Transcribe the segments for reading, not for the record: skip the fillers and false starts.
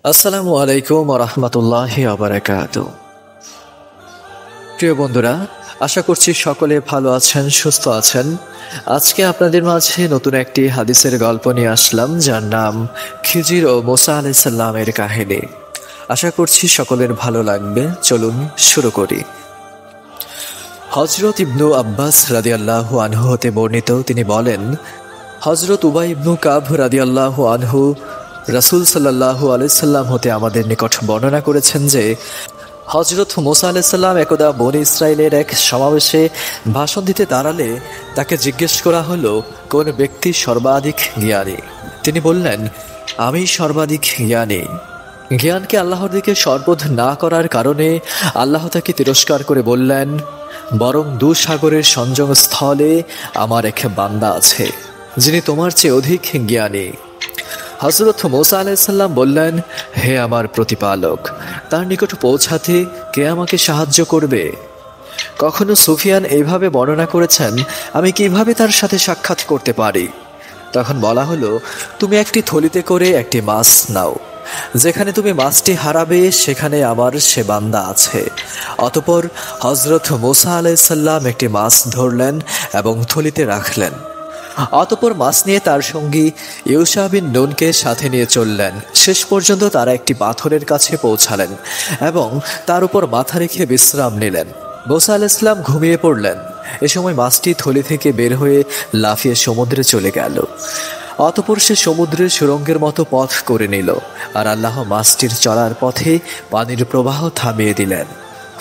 আসসালামু আলাইকুম ওয়া রাহমাতুল্লাহি ওয়া বারাকাতুহু। প্রিয় বন্ধুরা, আশা করছি সকলে ভালো আছেন, সুস্থ আছেন। আজকে আপনাদের মাঝে নতুন একটি হাদিসের গল্প নিয়ে আসলাম, যার নাম খিজির ও মুসা আলাইহিস সালামের কাহিনী। আশা করছি সকলের ভালো লাগবে। চলুন শুরু করি। হযরত ইবনু আব্বাস রাদিয়াল্লাহু আনহু হতে বর্ণিত, তিনি বলেন, হযরত উবাই ইবনু কাব রাদিয়াল্লাহু আনহু রাসূল সাল্লাল্লাহু আলাইহি সাল্লাম হতে আমাদের নিকট বর্ণনা করেছেন যে হযরত মুসা আলাইহিস সালাম একদা বনী ইসরাইলের এক সমাবেশে ভাষণ দিতে দাঁড়ালে তাকে জিজ্ঞেস করা হলো, কোন ব্যক্তি সর্বাধিক জ্ঞানী? তিনি বললেন, আমি সর্বাধিক জ্ঞানী। জ্ঞানকে আল্লাহর দিকে সর্বোধ না করার কারণে আল্লাহ তাকে তিরস্কার করে বললেন, বরং দুসাগরের সংযোগ স্থলে আমার এক বান্দা আছে, যিনি তোমার চেয়ে অধিক জ্ঞানী। হযরত মুসা আলাইহিস সালাম বললেন, হে আমার প্রতিপালক, তার নিকট পৌঁছাতে কে আমাকে সাহায্য করবে? কখনো সুফিয়ান এইভাবে বর্ণনা করেছেন, আমি কিভাবে তার সাথে সাক্ষাৎ করতে পারি? তখন বলা হলো, তুমি একটি থলিতে করে একটি মাছ নাও, যেখানে তুমি মাছটি হারাবে সেখানে আমার সে বান্দা আছে। অতঃপর হযরত মুসা আলাইহিস সালাম একটি মাছ ধরলেন এবং থলিতে রাখলেন। অতঃপর মাছ নিয়ে তার সঙ্গী ইউশা বিন নুনকে সাথে নিয়ে চললেন। শেষ পর্যন্ত তারা একটি পাথরের কাছে পৌঁছালেন এবং তার উপর মাথা রেখে বিশ্রাম নিলেন। মুসা আলাইহিস সালাম ঘুমিয়ে পড়লেন। এ সময় মাছটি থলি থেকে বের হয়ে লাফিয়ে সমুদ্রে চলে গেল। অতঃপর সে সমুদ্রের সুরঙ্গের মতো পথ করে নিল, আর আল্লাহ মাছটির চলার পথে পানির প্রবাহ থামিয়ে দিলেন।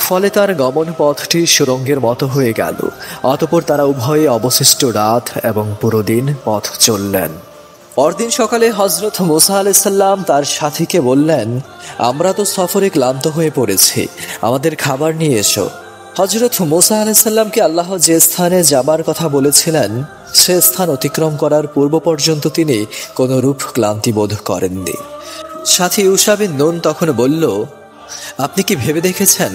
ফলে তার গমন পথটি সুরঙ্গের মতো হয়ে গেল। অতঃপর তারা উভয়ে অবশিষ্ট রাত এবং পুরো দিন পথ চললেন। পরদিন সকালে হযরত মুসা আলাইহিস সালাম তার সাথীকে বললেন, আমরা তো সফরে ক্লান্ত হয়ে পড়েছি, আমাদের খাবার নিয়ে এসো। হযরত মুসা আলাইহিস সালামকে আল্লাহ যে স্থানে যাবার কথা বলেছিলেন সে স্থান অতিক্রম করার পূর্ব পর্যন্ত তিনি কোনো রূপ ক্লান্তি বোধ করেননি। সাথী ইউশা বিন নুন তখন বলল, আপনি কি ভেবে দেখেছেন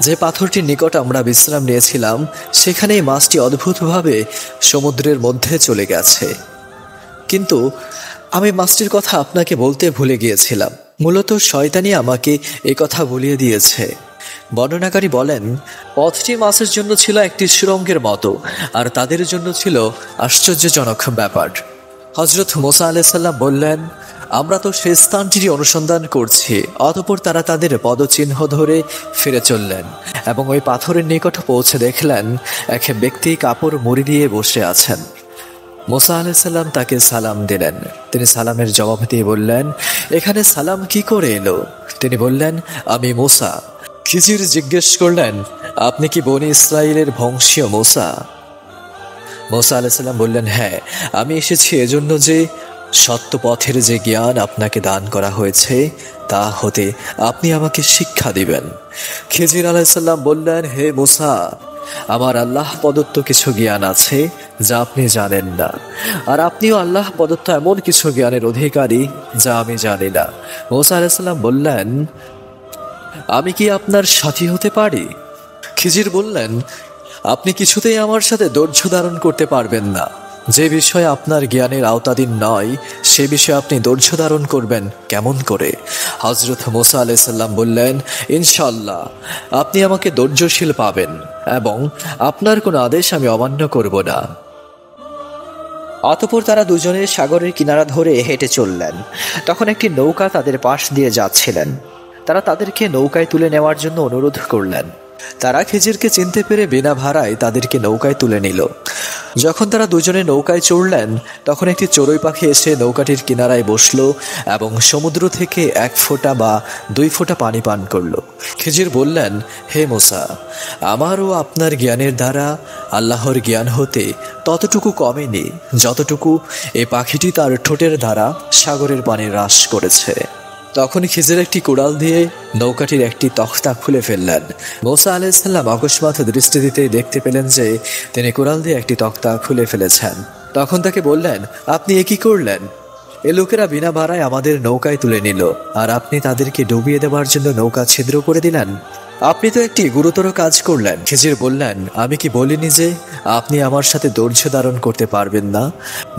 যে পাথরটির নিকট আমরা বিশ্রাম নিয়েছিলাম সেখানেই মাছটি অদ্ভুতভাবে সমুদ্রের মধ্যে চলে গেছে? কিন্তু আমি মাছটির কথা আপনাকে বলতে ভুলে গিয়েছিলাম। মূলত শয়তানি আমাকে এই কথা ভুলিয়ে দিয়েছে। বর্ণনাকারী বলেন, পথটি মাছের জন্য ছিল একটি সুরঙ্গের মতো, আর তাদের জন্য ছিল আশ্চর্যজনক ব্যাপার। হযরত মুসা আলাইহিস সালাম বললেন, আমরা তো সে স্থানটিরই অনুসন্ধান করছি। অতঃপর তারা তাদের পদচিহ্ন ধরে ফিরে চললেন এবং ওই পাথরের নিকট পৌঁছে দেখলেন এক ব্যক্তি কাপড় মুড়ি দিয়ে বসে আছেন। মুসা আলাইহিস সালাম তাকে সালাম দিলেন। তিনি সালামের জবাব দিয়ে বললেন, এখানে সালাম কি করে এলো? তিনি বললেন, আমি মুসা। খিজির জিজ্ঞেস করলেন, আপনি কি বনী ইসরাইলের বংশীয় মুসা? মুসা আলাইহিস সালাম বললেন, হ্যাঁ, আমি এসেছি এজন্য যে সত্য পথের যে জ্ঞান আপনাকে দান করা হয়েছে তা হতে আপনি আমাকে শিক্ষা দিবেন। খিজির আলাইহিস সালাম বললেন, হে মুসা, আমার আল্লাহ প্রদত্ত কিছু জ্ঞান আছে যা আপনি জানেন না, আর আপনিও আল্লাহ প্রদত্ত এমন কিছু জ্ঞানের অধিকারী যা আমি জানি না। মুসা আলাইহিস সালাম বললেন, আমি কি আপনার সাথী হতে পারি? খিজির বললেন, আপনি কিছুতেই আমার সাথে ধৈর্য ধারণ করতে পারবেন না। যে বিষয়ে আপনার জ্ঞানের আওতাধীন নয় সে বিষয়ে আপনি ধৈর্য ধারণ করবেন কেমন করে? হযরত মুসা আলাইহিস সালাম বললেন, ইনশাআল্লাহ আপনি আমাকে ধৈর্যশীল পাবেন এবং আপনার কোনো আদেশ আমি অমান্য করব না। অতঃপর তারা দুজনে সাগরের কিনারা ধরে হেঁটে চললেন। তখন একটি নৌকা তাদের পাশ দিয়ে যাচ্ছিলেন। তারা তাদেরকে নৌকায় তুলে নেওয়ার জন্য অনুরোধ করলেন। তারা খিজিরকে চিনতে পেরে বিনা ভাড়ায় তাদেরকে নৌকায় তুলে নিল। যখন তারা দুজনে নৌকায় চড়লেন তখন একটি চড়ুই পাখি এসে নৌকাটির কিনারায় বসলো এবং সমুদ্র থেকে 1 ফোঁটা বা 2 ফোঁটা পানি পান করলো। খিজির বললেন, হে মুসা, আমারও আপনার জ্ঞানের দ্বারা আল্লাহর জ্ঞান হতে ততটুকু কমেনি যতটুকু এই পাখিটি তার ঠোঁটের দ্বারা সাগরের পানি হ্রাস করেছে। তখন খিজির একটি কুড়াল দিয়ে নৌকাটির একটি তক্তা খুলে ফেললেন। মুসা আলাইহিস সালাম অকস্মাৎ দৃষ্টি দিতেই দেখতে পেলেন যে তিনি কুড়াল দিয়ে একটি তক্তা খুলে ফেলেছেন। তখন তাকে বললেন, আপনি এ কি করলেন? এ লোকেরা বিনা ভাড়ায় আমাদের নৌকায় তুলে নিল, আর আপনি তাদেরকে ডুবিয়ে দেওয়ার জন্য নৌকা ছিদ্র করে দিলেন। আপনি তো একটি গুরুতর কাজ করলেন। খিজির বললেন, আমি কি বলিনি যে আপনি আমার সাথে ধৈর্য ধারণ করতে পারবেন না?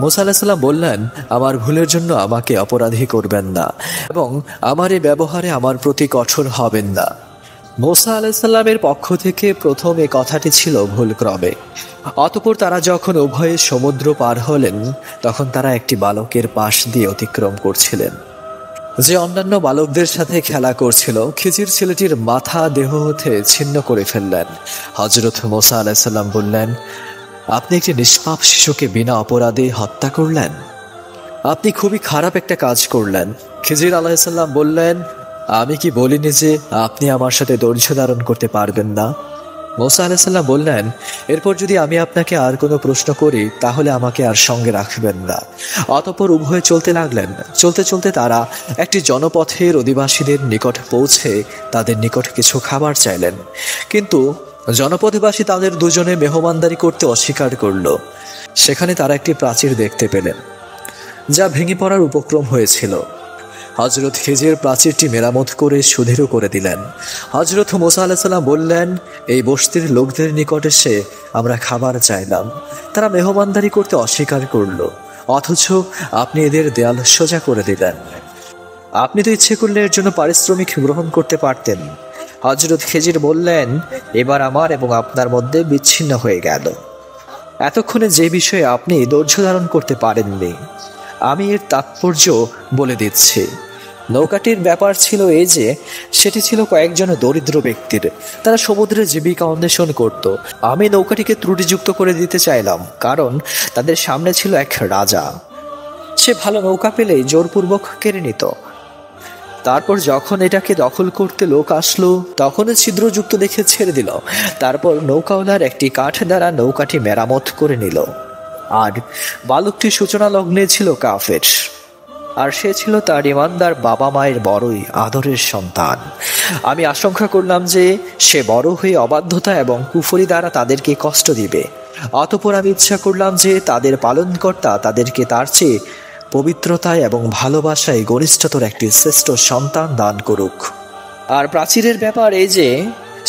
মুসা আলাইহিস সালাম বললেন, আমার ভুলের জন্য আমাকে অপরাধী করবেন না এবং আমার এই ব্যবহারে আমার প্রতি কঠোর হবেন না। মুসা আলাইহিস সালামের পক্ষ থেকে প্রথম এই কথাটি ছিল ভুলক্রমে। অতঃপর তারা যখন উভয়ে সমুদ্র পার হলেন, তখন তারা একটি বালকের পাশ দিয়ে অতিক্রম করছিলেন, যে অন্যান্য বালকদের সাথে খেলা করছিল। খিজির ছেলেটির মাথা দেহ হতে ছিন্ন করে ফেললেন। হযরত মুসা আলাইহিস সালাম বললেন, আপনি একটি নিষ্পাপ শিশুকে বিনা অপরাধে হত্যা করলেন। আপনি খুবই খারাপ একটা কাজ করলেন। খিজির আলাইহিস সালাম বললেন, আমি কি বলিনি যে আপনি আমার সাথে ধৈর্য ধারণ করতে পারবেন না? মুসা আলাইহিস সালাম বললেন, এরপর যদি আমি আপনাকে আর কোনো প্রশ্ন করি তাহলে আমাকে আর সঙ্গে রাখবেন না। অতঃপর উভয়ে চলতে লাগলেন। চলতে চলতে তারা একটি জনপথের অধিবাসীদের নিকট পৌঁছে তাদের নিকট কিছু খাবার চাইলেন, কিন্তু জনপদবাসী তাদের দুজনে মেহমানদারি করতে অস্বীকার করল। সেখানে তারা একটি প্রাচীর দেখতে পেলেন, যা ভেঙে পড়ার উপক্রম হয়েছিল। হযরত খিজির প্রাচীরটি মেরামত করে সুদৃঢ় করে দিলেন। হযরত মুসা আলাইহিস সালাম বললেন, এই বস্তির লোকদের নিকট এসে আমরা খাবার চাইলাম, তারা মেহমানদারি করতে অস্বীকার করল, অথচ আপনি এদের দেয়াল সোজা করে দিলেন। আপনি তো ইচ্ছে করলে এর জন্য পারিশ্রমিক গ্রহণ করতে পারতেন। হযরত খিজির বললেন, এবার আমার এবং আপনার মধ্যে বিচ্ছিন্ন হয়ে গেল। এতক্ষণে যে বিষয়ে আপনি ধৈর্য ধারণ করতে পারেননি, আমি এর তাৎপর্য বলে দিচ্ছি। নৌকাটির ব্যাপার ছিল এই যে, সেটি ছিল কয়েকজন দরিদ্র ব্যক্তির। তারা সমুদ্রে জীবিকা অন্বেষণ করত। আমি নৌকাটিকে ত্রুটিযুক্ত করে দিতে চাইলাম, কারণ তাদের সামনে ছিল এক রাজা। সে ভালো নৌকা পেলেই জোরপূর্বক কেড়ে নিত। তারপর যখন এটাকে দখল করতে লোক আসলো, তখন ছিদ্রযুক্ত দেখে ছেড়ে দিল। তারপর নৌকাওয়ালার একটি কাঠ দ্বারা নৌকাটি মেরামত করে নিল। আর বালকটি সূচনা লগ্নে ছিল কাফের, আর সে ছিল তার ইমানদার বাবা মায়ের বড়ই আদরের সন্তান। আমি আশঙ্কা করলাম যে সে বড় হয়ে অবাধ্যতা এবং কুফরি দ্বারা তাদেরকে কষ্ট দিবে। অতঃপর আমি ইচ্ছা করলাম যে তাদের পালনকর্তা তাদেরকে তার চেয়ে পবিত্রতায় এবং ভালোবাসায় ঘনিষ্ঠতর একটি শ্রেষ্ঠ সন্তান দান করুক। আর প্রাচীরের ব্যাপার এই যে,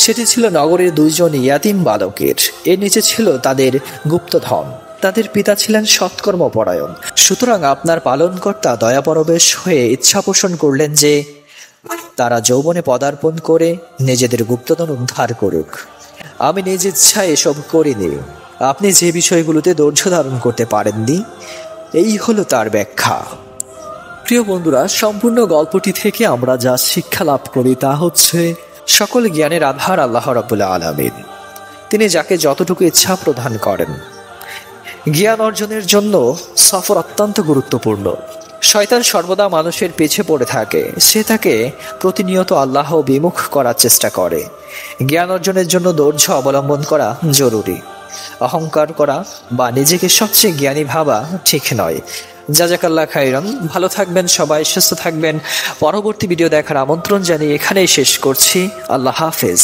সেটি ছিল নগরের দুইজন ইয়াতিম বালকের। এর নিচে ছিল তাদের গুপ্তধন। তাদের পিতা ছিলেন সৎকর্মপরায়ণ। সুতরাং আপনার পালনকর্তা দয়াপরবেশ হয়ে ইচ্ছা পোষণ করলেন যে তারা যৌবনে পদার্পণ করে নিজেদের গুপ্তধন উদ্ধার করুক। আমি নিজ ইচ্ছায় এসব করিনি। আপনি যে বিষয়গুলোতে ধৈর্য ধারণ করতে পারেননি, এই হলো তার ব্যাখ্যা। প্রিয় বন্ধুরা, সম্পূর্ণ গল্পটি থেকে আমরা যা শিক্ষা লাভ করি তা হচ্ছে, সকল জ্ঞানের আধার আল্লাহ রাব্বুল আলামিন। তিনি যাকে যতটুকু ইচ্ছা প্রদান করেন। জ্ঞান অর্জনের জন্য সফর অত্যন্ত গুরুত্বপূর্ণ। শয়তান সর্বদা মানুষের পেছে পড়ে থাকে। সে তাকে প্রতিনিয়ত আল্লাহ বিমুখ করার চেষ্টা করে। জ্ঞান অর্জনের জন্য ধৈর্য অবলম্বন করা জরুরি। অহংকার করা বা নিজেকে সবচেয়ে জ্ঞানী ভাবা ঠিক নয়। জাযাকাল্লাহ খাইরান। ভালো থাকবেন সবাই, সুস্থ থাকবেন। পরবর্তী ভিডিও দেখার আমন্ত্রণ জানিয়ে এখানেই শেষ করছি। আল্লাহ হাফেজ।